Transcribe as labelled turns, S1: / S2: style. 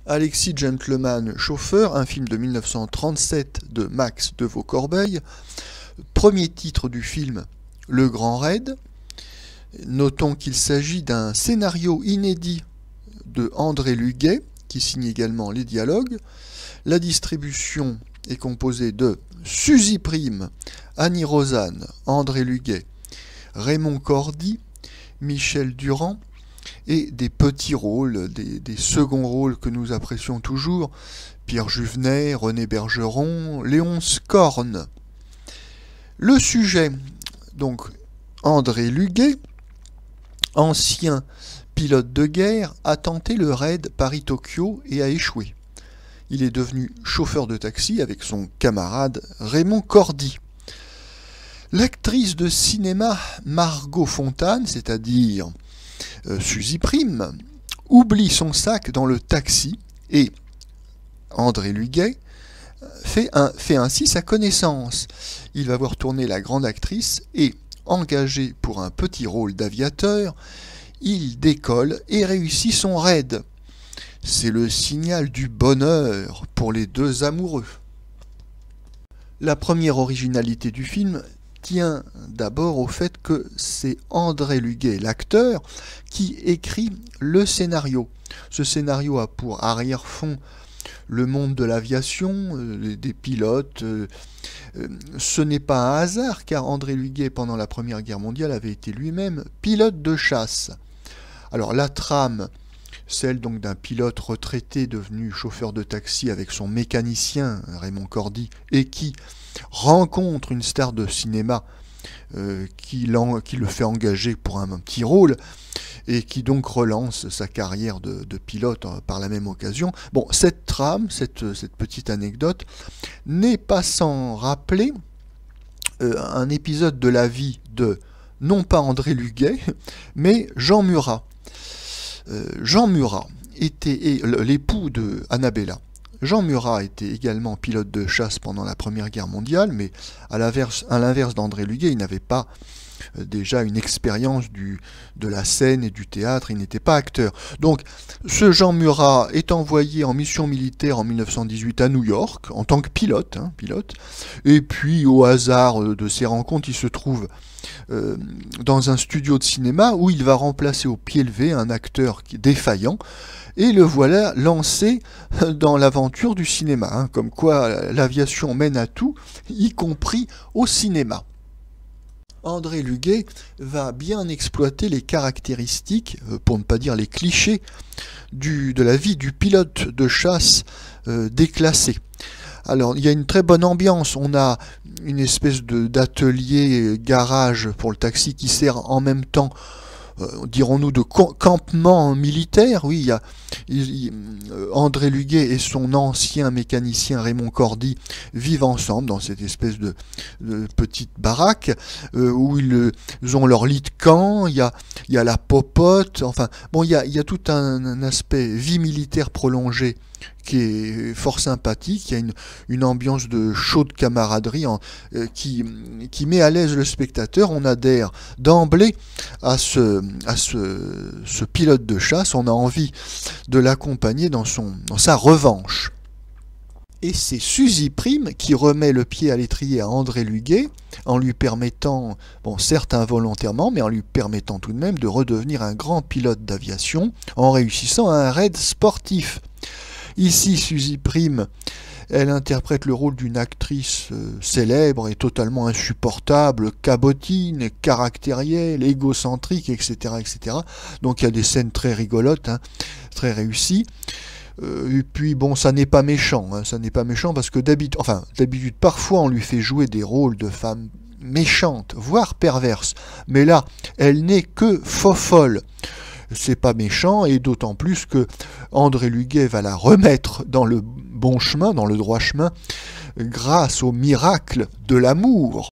S1: Alexis Gentleman Chauffeur, un film de 1937 de Max de Vaucorbeil. Premier titre du film, Le Grand Raid. Notons qu'il s'agit d'un scénario inédit de André Luguet, qui signe également les dialogues. La distribution est composée de Suzy Prime, Annie Rosanne, André Luguet, Raymond Cordy, Michel Durand, et des petits rôles, des seconds rôles que nous apprécions toujours, Pierre Juvenet, René Bergeron, Léonce Corne. Le sujet, donc André Luguet, ancien pilote de guerre, a tenté le raid Paris-Tokyo et a échoué. Il est devenu chauffeur de taxi avec son camarade Raymond Cordy. L'actrice de cinéma Margot Fontane, c'est-à-dire Suzy Prime, oublie son sac dans le taxi et André Luguet fait ainsi sa connaissance. Il va voir tourner la grande actrice et, engagé pour un petit rôle d'aviateur, il décolle et réussit son raid. C'est le signal du bonheur pour les deux amoureux. La première originalité du film tient d'abord au fait que c'est André Luguet, l'acteur, qui écrit le scénario. Ce scénario a pour arrière-fond le monde de l'aviation, des pilotes. Ce n'est pas un hasard, car André Luguet, pendant la Première Guerre mondiale, avait été lui-même pilote de chasse. Alors la trame, celle donc d'un pilote retraité devenu chauffeur de taxi avec son mécanicien Raymond Cordy et qui rencontre une star de cinéma qui le fait engager pour un petit rôle et qui donc relance sa carrière de pilote par la même occasion. Bon, cette trame, cette petite anecdote, n'est pas sans rappeler un épisode de la vie de, non pas André Luguet, mais Jean Murat. Jean Murat était l'époux de Annabella. Jean Murat était également pilote de chasse pendant la Première Guerre mondiale, mais à l'inverse d'André Luguet, il n'avait pas déjà une expérience de la scène et du théâtre, il n'était pas acteur. Donc ce Jean Murat est envoyé en mission militaire en 1918 à New York, en tant que pilote, et puis au hasard de ses rencontres, il se trouve dans un studio de cinéma où il va remplacer au pied levé un acteur défaillant, et le voilà lancé dans l'aventure du cinéma, comme quoi l'aviation mène à tout, y compris au cinéma. André Luguet va bien exploiter les caractéristiques, pour ne pas dire les clichés, de la vie du pilote de chasse déclassé. Alors, il y a une très bonne ambiance, on a une espèce d'atelier garage pour le taxi qui sert en même temps, dirons-nous, de campement militaire. Oui, André Luguet et son ancien mécanicien Raymond Cordy vivent ensemble dans cette espèce de petite baraque où ils ont leur lit de camp, il y a la popote, enfin, bon, il y a tout un aspect vie militaire prolongée qui est fort sympathique. Il y a une ambiance de chaude camaraderie qui met à l'aise le spectateur. On adhère d'emblée à ce pilote de chasse, on a envie de l'accompagner dans sa revanche. Et c'est Suzy Prime qui remet le pied à l'étrier à André Luguet, en lui permettant, bon certes involontairement, mais en lui permettant tout de même de redevenir un grand pilote d'aviation en réussissant un raid sportif. Ici, Suzy Prime, elle interprète le rôle d'une actrice célèbre et totalement insupportable, cabotine, caractérielle, égocentrique, etc., etc. Donc il y a des scènes très rigolotes, très réussies. Et puis bon, ça n'est pas méchant, ça n'est pas méchant parce que d'habitude, parfois on lui fait jouer des rôles de femmes méchantes, voire perverses. Mais là, elle n'est que fofolle. C'est pas méchant, et d'autant plus que André Luguet va la remettre dans le bon chemin, dans le droit chemin, grâce au miracle de l'amour.